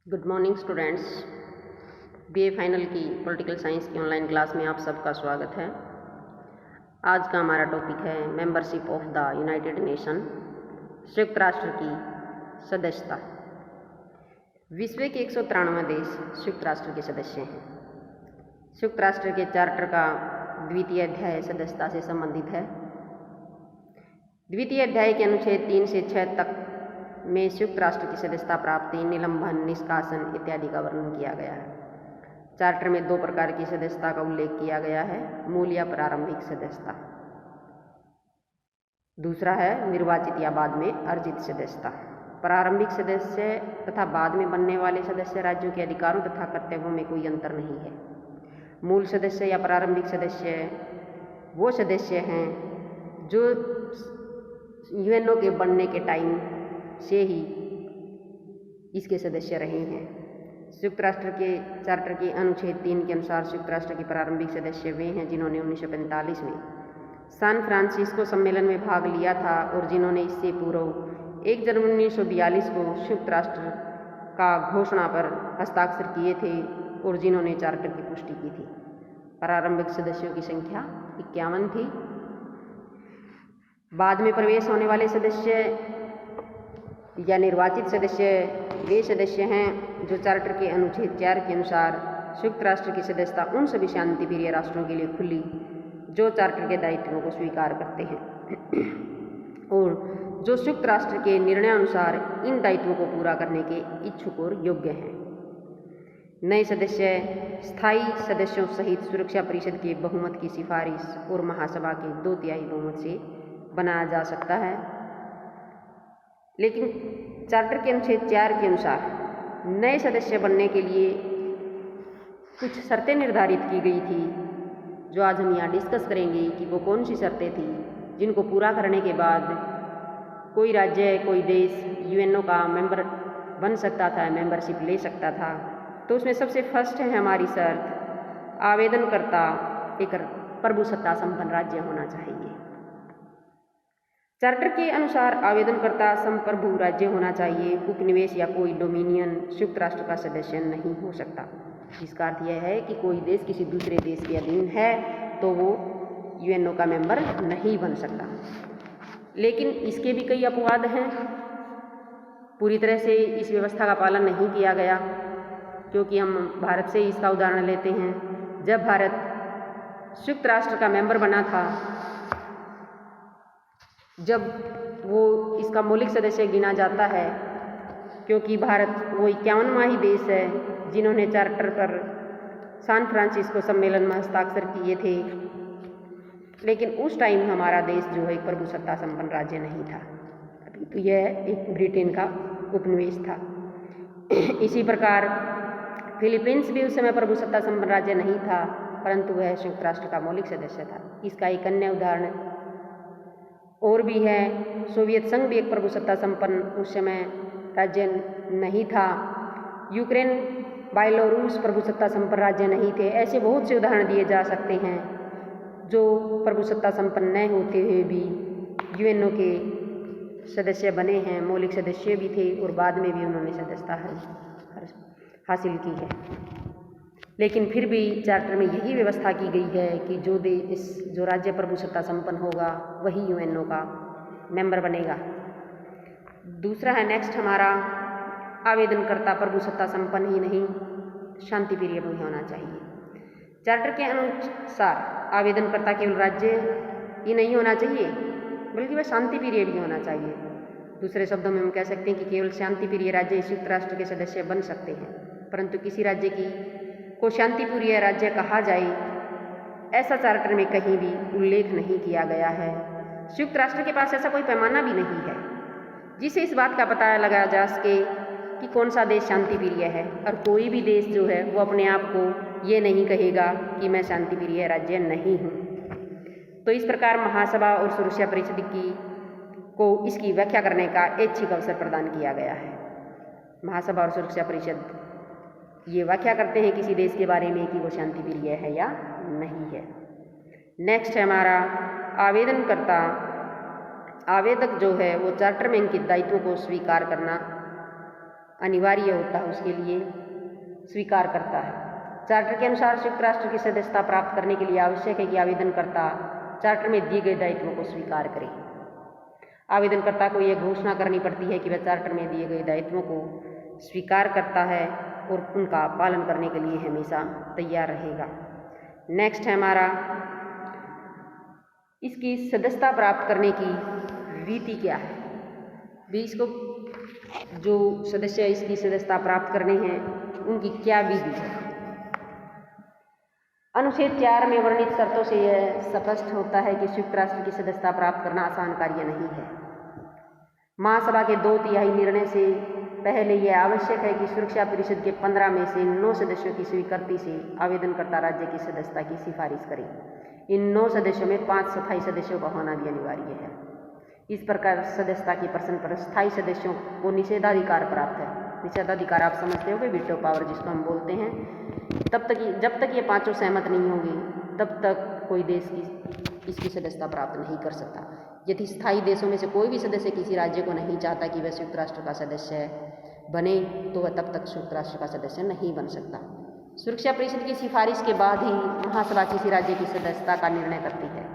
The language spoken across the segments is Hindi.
Good morning students. BA final की पॉलिटिकल साइंस की ऑनलाइन क्लास में आप सबका स्वागत है। आज का हमारा टॉपिक है membership of the United nation, संयुक्त राष्ट्र की सदस्यता। विश्व के 193 देश संयुक्त राष्ट्र के सदस्य हैं। संयुक्त राष्ट्र के चार्टर का द्वितीय अध्याय सदस्यता से संबंधित है। द्वितीय अध्याय के अनुच्छेद 3 से 6 तक में संयुक्त राष्ट्र की सदस्यता प्राप्ति, निलंबन, निष्कासन इत्यादि का वर्णन किया गया है। चार्टर में 2 प्रकार की सदस्यता का उल्लेख किया गया है, मूल या प्रारंभिक सदस्यता। दूसरा है निर्वाचित या बाद में अर्जित सदस्यता। प्रारंभिक सदस्य तथा बाद में बनने वाले सदस्य राज्यों के अधिकारों तथा कर्तव्यों में कोई अंतर नहीं है। मूल सदस्य या प्रारंभिक सदस्य वो सदस्य हैं जो यूएनओ के बनने के टाइम से ही इसके सदस्य रहे हैं। संयुक्त राष्ट्र के चार्टर के अनुच्छेद 3 के अनुसार संयुक्त राष्ट्र के प्रारंभिक सदस्य वे हैं जिन्होंने 1945 में सैन फ्रांसिस्को सम्मेलन में भाग लिया था और जिन्होंने इससे पूर्व 1 जनवरी 1942 को संयुक्त राष्ट्र का घोषणा पर हस्ताक्षर किए थे और जिन्होंने चार्टर की पुष्टि की थी। प्रारंभिक सदस्यों की संख्या 51 थी। बाद में प्रवेश होने वाले सदस्य या निर्वाचित सदस्य वे सदस्य हैं जो चार्टर के अनुच्छेद 4 के अनुसार संयुक्त राष्ट्र की सदस्यता उन सभी शांति प्रिय राष्ट्रों के लिए खुली जो चार्टर के दायित्वों को स्वीकार करते हैं और जो संयुक्त राष्ट्र के निर्णयानुसार इन दायित्वों को पूरा करने के इच्छुक और योग्य हैं। नए सदस्य स्थायी सदस्यों सहित सुरक्षा परिषद के बहुमत की सिफारिश और महासभा के 2/3 बहुमत से बनाया जा सकता है। लेकिन चार्टर के अनुच्छेद 4 के अनुसार नए सदस्य बनने के लिए कुछ शर्तें निर्धारित की गई थी जो आज हम यहाँ डिस्कस करेंगे कि वो कौन सी शर्तें थी जिनको पूरा करने के बाद कोई राज्य, कोई देश यूएनओ का मेंबर बन सकता था, मेंबरशिप ले सकता था। तो उसमें सबसे फर्स्ट है हमारी शर्त, आवेदनकर्ता एक प्रभुसत्ता संपन्न राज्य होना चाहिए। चार्टर के अनुसार आवेदनकर्ता संप्रभु राज्य होना चाहिए। उपनिवेश या कोई डोमिनियन संयुक्त राष्ट्र का सदस्य नहीं हो सकता। इसका अर्थ यह है कि कोई देश किसी दूसरे देश के अधीन है तो वो यूएनओ का मेंबर नहीं बन सकता। लेकिन इसके भी कई अपवाद हैं। पूरी तरह से इस व्यवस्था का पालन नहीं किया गया, क्योंकि हम भारत से इसका उदाहरण लेते हैं। जब भारत संयुक्त राष्ट्र का मेंबर बना था, जब वो इसका मौलिक सदस्य गिना जाता है, क्योंकि भारत वो 51वां ही देश है जिन्होंने चार्टर पर सैन फ्रांसिस्को सम्मेलन में हस्ताक्षर किए थे। लेकिन उस टाइम हमारा देश जो है एक प्रभुसत्ता संपन्न राज्य नहीं था। अभी तो यह एक ब्रिटेन का उपनिवेश था। इसी प्रकार फिलीपींस भी उस समय प्रभुसत्ता संपन्न राज्य नहीं था, परंतु वह संयुक्त राष्ट्र का मौलिक सदस्य था। इसका एक अन्य उदाहरण और भी है। सोवियत संघ भी एक प्रभुसत्ता संपन्न उस समय राज्य नहीं था। यूक्रेन, बेलारूस प्रभुसत्ता संपन्न राज्य नहीं थे। ऐसे बहुत से उदाहरण दिए जा सकते हैं जो प्रभुसत्ता संपन्न न होते हुए भी यूएनओ के सदस्य बने हैं, मौलिक सदस्य भी थे और बाद में भी उन्होंने सदस्यता हासिल की है। लेकिन फिर भी चार्टर में यही व्यवस्था की गई है कि जो राज्य प्रभुसत्ता संपन्न होगा वही यूएनओ का मेंबर बनेगा। दूसरा है नेक्स्ट हमारा, आवेदनकर्ता प्रभुसत्ता संपन्न ही नहीं, शांति प्रिय भी होना चाहिए। चार्टर के अनुसार आवेदनकर्ता केवल राज्य ही नहीं होना चाहिए, बल्कि वह शांति प्रिय भी होना चाहिए। दूसरे शब्दों में हम कह सकते हैं कि केवल शांति प्रिय राज्य संयुक्त राष्ट्र के सदस्य बन सकते हैं, परंतु किसी राज्य को शांतिप्रिय राज्य कहा जाए ऐसा चार्टर में कहीं भी उल्लेख नहीं किया गया है। संयुक्त राष्ट्र के पास ऐसा कोई पैमाना भी नहीं है जिससे इस बात का पता लगाया जा सके कि कौन सा देश शांति प्रिय है। और कोई भी देश जो है वो अपने आप को ये नहीं कहेगा कि मैं शांति प्रिय राज्य नहीं हूँ। तो इस प्रकार महासभा और सुरक्षा परिषद को इसकी व्याख्या करने का ऐच्छिक अवसर प्रदान किया गया है। महासभा और सुरक्षा परिषद ये व्याख्या करते हैं किसी देश के बारे में कि वो शांति प्रिय है या नहीं है। नेक्स्ट है हमारा आवेदनकर्ता, आवेदक जो है वो चार्टर में अंकित दायित्वों को स्वीकार करना अनिवार्य होता है उसके लिए स्वीकार करता है। चार्टर के अनुसार संयुक्त राष्ट्र की सदस्यता प्राप्त करने के लिए आवश्यक है कि आवेदनकर्ता चार्टर में दिए गए दायित्वों को स्वीकार करे। आवेदनकर्ता को यह घोषणा करनी पड़ती है कि वह चार्टर में दिए गए दायित्वों को स्वीकार करता है और उनका पालन करने के लिए हमेशा तैयार रहेगा। नेक्स्ट है हमारा इसकी सदस्यता प्राप्त करने की रीति क्या है। भी इसको जो सदस्य इसकी सदस्यता प्राप्त करने हैं उनकी क्या विधि है। अनुच्छेद 4 में वर्णित शर्तों से यह स्पष्ट होता है कि संयुक्त राष्ट्र की सदस्यता प्राप्त करना आसान कार्य नहीं है। महासभा के 2/3 निर्णय से पहले यह आवश्यक है कि सुरक्षा परिषद के 15 में से 9 सदस्यों की स्वीकृति से आवेदनकर्ता राज्य की सदस्यता की सिफारिश करे। इन 9 सदस्यों में 5 स्थायी सदस्यों का होना भी अनिवार्य है। इस प्रकार सदस्यता के प्रश्न पर स्थायी सदस्यों को निषेधाधिकार प्राप्त है। निषेधाधिकार आप समझते हो कि वीटो पावर जिसको हम बोलते हैं। जब तक ये पांचों सहमत नहीं होंगे तब तक कोई देश इसकी सदस्यता प्राप्त नहीं कर सकता। यदि स्थायी देशों में से कोई भी सदस्य किसी राज्य को नहीं चाहता कि वह संयुक्त राष्ट्र का सदस्य बने तो वह तब तक संयुक्त राष्ट्र का सदस्य नहीं बन सकता। सुरक्षा परिषद की सिफारिश के बाद ही महासभा किसी राज्य की सदस्यता का निर्णय करती है।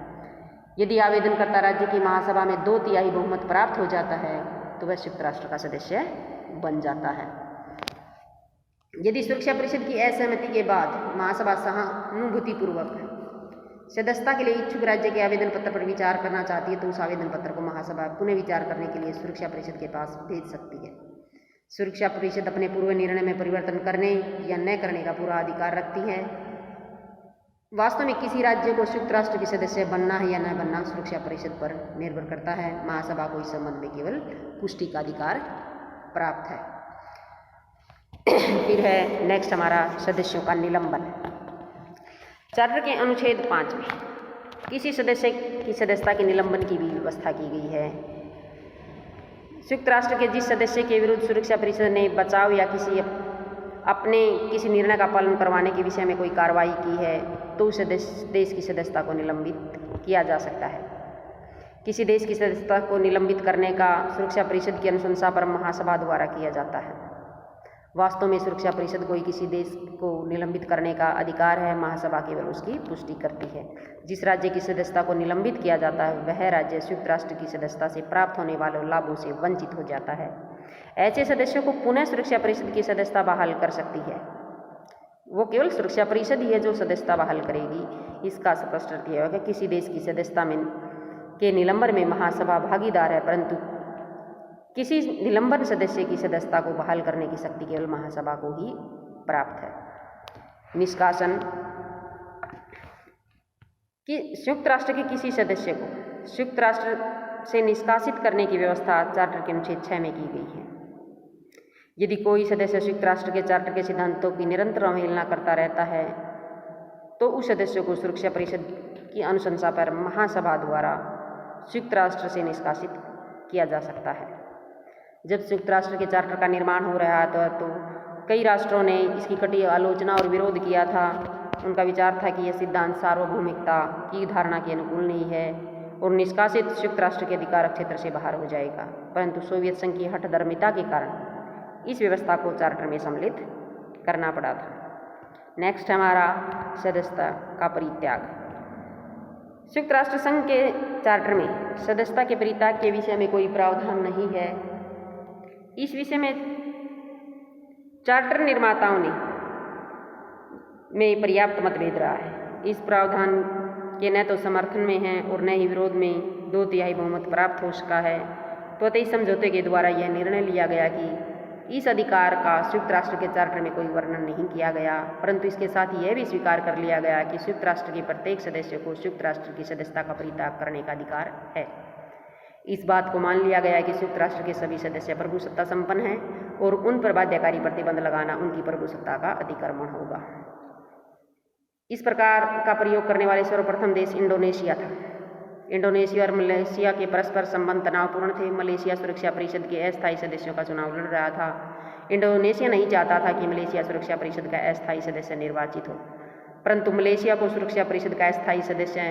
यदि आवेदनकर्ता राज्य की महासभा में 2/3 बहुमत प्राप्त हो जाता है तो वह संयुक्त राष्ट्र का सदस्य बन जाता है। यदि सुरक्षा परिषद की असहमति के बाद महासभा सहानुभूतिपूर्वक सदस्यता के लिए इच्छुक राज्य के आवेदन पत्र पर विचार करना चाहती है तो उस आवेदन पत्र को महासभा पुनः विचार करने के लिए सुरक्षा परिषद के पास भेज सकती है। सुरक्षा परिषद अपने पूर्व निर्णय में परिवर्तन करने या न करने का पूरा अधिकार रखती है। वास्तव में किसी राज्य को संयुक्त राष्ट्र की सदस्य बनना है या न बनना सुरक्षा परिषद पर निर्भर करता है। महासभा को इस संबंध में केवल पुष्टि का अधिकार प्राप्त है। फिर है नेक्स्ट हमारा सदस्यों का निलंबन। चार्टर के अनुच्छेद 5 में किसी सदस्य की सदस्यता के निलंबन की भी व्यवस्था की गई है। संयुक्त राष्ट्र के जिस सदस्य के विरुद्ध सुरक्षा परिषद ने बचाव या किसी निर्णय का पालन करवाने के विषय में कोई कार्रवाई की है तो उस देश की सदस्यता को निलंबित किया जा सकता है। किसी देश की सदस्यता को निलंबित करने का सुरक्षा परिषद की अनुशंसा पर महासभा द्वारा किया जाता है। वास्तव में सुरक्षा परिषद को किसी देश को निलंबित करने का अधिकार है। महासभा केवल उसकी पुष्टि करती है। जिस राज्य की सदस्यता को निलंबित किया जाता है वह राज्य संयुक्त राष्ट्र की सदस्यता से प्राप्त होने वाले लाभों से वंचित हो जाता है। ऐसे सदस्यों को पुनः सुरक्षा परिषद की सदस्यता बहाल कर सकती है। वो केवल सुरक्षा परिषद ही है जो सदस्यता बहाल करेगी। इसका स्पष्ट अर्थ यह है कि किसी देश की सदस्यता के निलंबन में महासभा भागीदार है, परंतु किसी निलंबन सदस्य की सदस्यता को बहाल करने की शक्ति केवल महासभा को ही प्राप्त है। निष्कासन कि संयुक्त राष्ट्र के किसी सदस्य को संयुक्त राष्ट्र से निष्कासित करने की व्यवस्था चार्टर के अनुच्छेद 6 में की गई है। यदि कोई सदस्य संयुक्त राष्ट्र के चार्टर के सिद्धांतों की निरंतर अवहेलना करता रहता है तो उस सदस्य को सुरक्षा परिषद की अनुशंसा पर महासभा द्वारा संयुक्त राष्ट्र से निष्कासित किया जा सकता है। जब संयुक्त राष्ट्र के चार्टर का निर्माण हो रहा था तो कई राष्ट्रों ने इसकी कटी आलोचना और विरोध किया था। उनका विचार था कि यह सिद्धांत सार्वभौमिकता की धारणा के अनुकूल नहीं है और निष्कासित संयुक्त राष्ट्र के अधिकार क्षेत्र से बाहर हो जाएगा, परंतु सोवियत संघ की हठधर्मिता के कारण इस व्यवस्था को चार्टर में सम्मिलित करना पड़ा था। नेक्स्ट हमारा सदस्यता का परित्याग। संयुक्त राष्ट्र संघ के चार्टर में सदस्यता के परित्याग के विषय में कोई प्रावधान नहीं है। इस विषय में चार्टर निर्माताओं में पर्याप्त मतभेद रहा है। इस प्रावधान के न तो समर्थन में है और न ही विरोध में 2/3 बहुमत प्राप्त हो सका है। तो अतः इस समझौते के द्वारा यह निर्णय लिया गया कि इस अधिकार का संयुक्त राष्ट्र के चार्टर में कोई वर्णन नहीं किया गया, परंतु इसके साथ ही यह भी स्वीकार कर लिया गया कि संयुक्त राष्ट्र के प्रत्येक सदस्य को संयुक्त राष्ट्र की सदस्यता का परित्याग करने का अधिकार है। इस बात को मान लिया गया कि संयुक्त राष्ट्र के सभी सदस्य प्रभुसत्ता संपन्न हैं और उन पर बाध्यकारी प्रतिबंध लगाना उनकी प्रभुसत्ता का अतिक्रमण होगा। इस प्रकार का प्रयोग करने वाले सर्वप्रथम देश इंडोनेशिया था। इंडोनेशिया और मलेशिया के परस्पर संबंध तनावपूर्ण थे। मलेशिया सुरक्षा परिषद के अस्थायी सदस्यों का चुनाव लड़ रहा था। इंडोनेशिया नहीं चाहता था कि मलेशिया सुरक्षा परिषद का अस्थायी सदस्य निर्वाचित हो, परंतु मलेशिया को सुरक्षा परिषद का अस्थायी सदस्य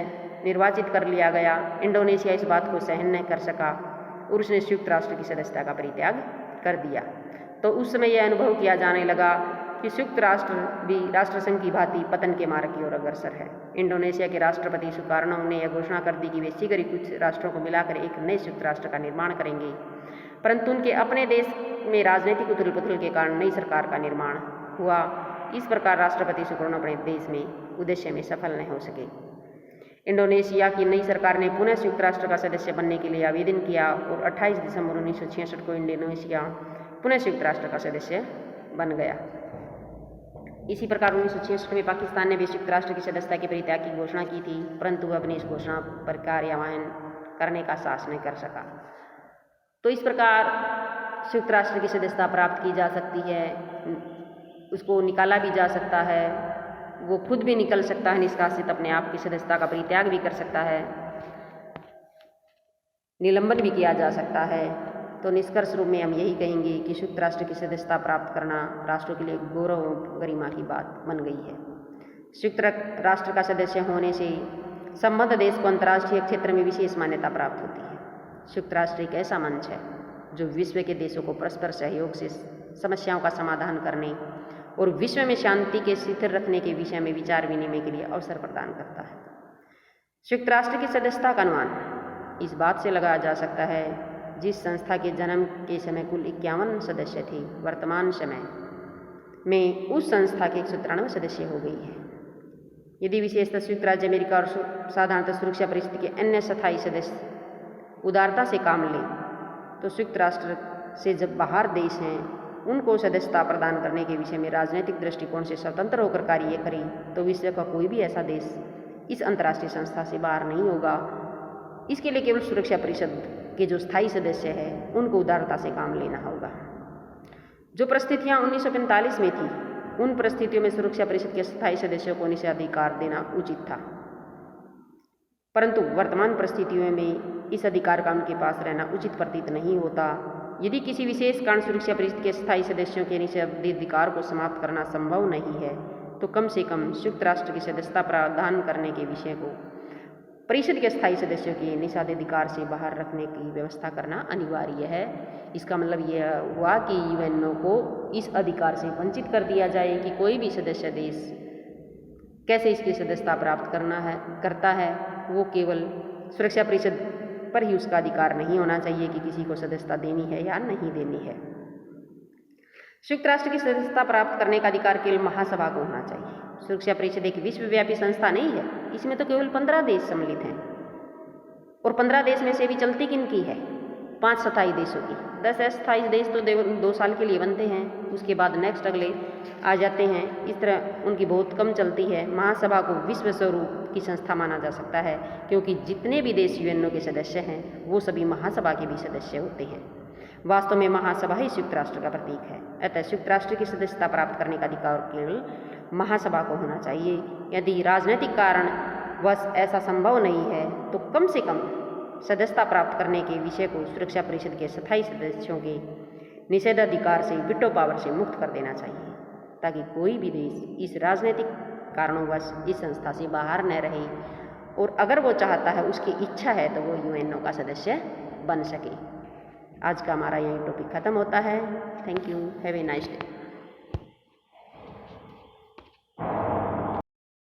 निर्वाचित कर लिया गया। इंडोनेशिया इस बात को सहन नहीं कर सका और उसने संयुक्त राष्ट्र की सदस्यता का परित्याग कर दिया। तो उस समय यह अनुभव किया जाने लगा कि संयुक्त राष्ट्र भी राष्ट्रसंघ की भांति पतन के मार्ग की ओर अग्रसर है। इंडोनेशिया के राष्ट्रपति सुकार्नो ने यह घोषणा कर दी कि वे शीघ्र ही कुछ राष्ट्रों को मिलाकर एक नए संयुक्त राष्ट्र का निर्माण करेंगे, परंतु उनके अपने देश में राजनीतिक उथल पुथल के कारण नई सरकार का निर्माण हुआ। इस प्रकार राष्ट्रपति सुकार्नो अपने देश में उद्देश्य में सफल नहीं हो सके। इंडोनेशिया की नई सरकार ने पुनः संयुक्त राष्ट्र का सदस्य बनने के लिए आवेदन किया और 28 दिसंबर 1966 को इंडोनेशिया पुनः संयुक्त राष्ट्र का सदस्य बन गया। इसी प्रकार 1966 में पाकिस्तान ने भी संयुक्त राष्ट्र की सदस्यता के परित्याग की घोषणा की थी, परंतु वह अपनी इस घोषणा पर कार्यान्वयन करने का साहस नहीं कर सका। तो इस प्रकार संयुक्त राष्ट्र की सदस्यता प्राप्त की जा सकती है, उसको निकाला भी जा सकता है, वो खुद भी निकल सकता है निष्कासित, अपने आप की सदस्यता का परित्याग भी कर सकता है, निलंबन भी किया जा सकता है। तो निष्कर्ष रूप में हम यही कहेंगे कि संयुक्त राष्ट्र की सदस्यता प्राप्त करना राष्ट्रों के लिए गौरव और गरिमा की बात बन गई है। संयुक्त राष्ट्र का सदस्य होने से संबद्ध देश को अंतर्राष्ट्रीय क्षेत्र में विशेष मान्यता प्राप्त होती है। संयुक्त राष्ट्र एक ऐसा मंच है जो विश्व के देशों को परस्पर सहयोग से समस्याओं का समाधान करने और विश्व में शांति के स्थिर रखने के विषय में विचार विनिमय के लिए अवसर प्रदान करता है। संयुक्त राष्ट्र की सदस्यता का अनुमान इस बात से लगाया जा सकता है, जिस संस्था के जन्म के समय कुल 51 सदस्य थे, वर्तमान समय में उस संस्था के 193 सदस्य हो गई है। यदि विशेषतः संयुक्त राज्य अमेरिका और साधारणतः सुरक्षा परिषद के अन्य स्थायी सदस्य उदारता से काम लें, तो संयुक्त राष्ट्र से जब बाहर देश हैं उनको सदस्यता प्रदान करने के विषय में राजनीतिक दृष्टिकोण से स्वतंत्र होकर कार्य करें, तो विश्व का कोई भी ऐसा देश इस अंतर्राष्ट्रीय संस्था से बाहर नहीं होगा। इसके लिए केवल सुरक्षा परिषद के जो स्थायी सदस्य हैं उनको उदारता से काम लेना होगा। जो परिस्थितियां 1945 में थी, उन परिस्थितियों में सुरक्षा परिषद के स्थायी सदस्यों को निषेधाधिकार देना उचित था, परंतु वर्तमान परिस्थितियों में इस अधिकार का उनके पास रहना उचित प्रतीत नहीं होता। यदि किसी विशेष कारण सुरक्षा परिषद के स्थायी सदस्यों के निषेधाधिकार को समाप्त करना संभव नहीं है, तो कम से कम संयुक्त राष्ट्र की सदस्यता प्रदान करने के विषय को परिषद के स्थायी सदस्यों के निषेधाधिकार से बाहर रखने की व्यवस्था करना अनिवार्य है। इसका मतलब यह हुआ कि यूएनओ को इस अधिकार से वंचित कर दिया जाए कि कोई भी सदस्य देश कैसे इसकी सदस्यता प्राप्त करता है, वो केवल सुरक्षा परिषद पर ही उसका अधिकार नहीं होना चाहिए कि किसी को सदस्यता देनी है या नहीं देनी है। संयुक्त राष्ट्र की सदस्यता प्राप्त करने का अधिकार केवल महासभा को होना चाहिए। सुरक्षा परिषद एक विश्वव्यापी संस्था नहीं है, इसमें तो केवल 15 देश सम्मिलित हैं, और 15 देश में से भी चलती किन की है? 5 स्थायी देशों की। 10 अस्थायी देश तो 2 साल के लिए बनते हैं, उसके बाद नेक्स्ट अगले आ जाते हैं। इस तरह उनकी बहुत कम चलती है। महासभा को विश्व स्वरूप की संस्था माना जा सकता है, क्योंकि जितने भी देश यूएनओ के सदस्य हैं वो सभी महासभा के भी सदस्य होते हैं। वास्तव में महासभा ही संयुक्त राष्ट्र का प्रतीक है। अतः संयुक्त राष्ट्र की सदस्यता प्राप्त करने का अधिकार केवल महासभा को होना चाहिए। यदि राजनीतिक कारण वश ऐसा संभव नहीं है, तो कम से कम सदस्यता प्राप्त करने के विषय को सुरक्षा परिषद के स्थायी सदस्यों के निषेधाधिकार से, वीटो पावर से मुक्त कर देना चाहिए, ताकि कोई भी देश इस राजनीतिक कारणोंवश इस संस्था से बाहर न रहे, और अगर वो चाहता है, उसकी इच्छा है, तो वो यूएनओ का सदस्य बन सके। आज का हमारा यही टॉपिक खत्म होता है। Thank you. Have a nice day.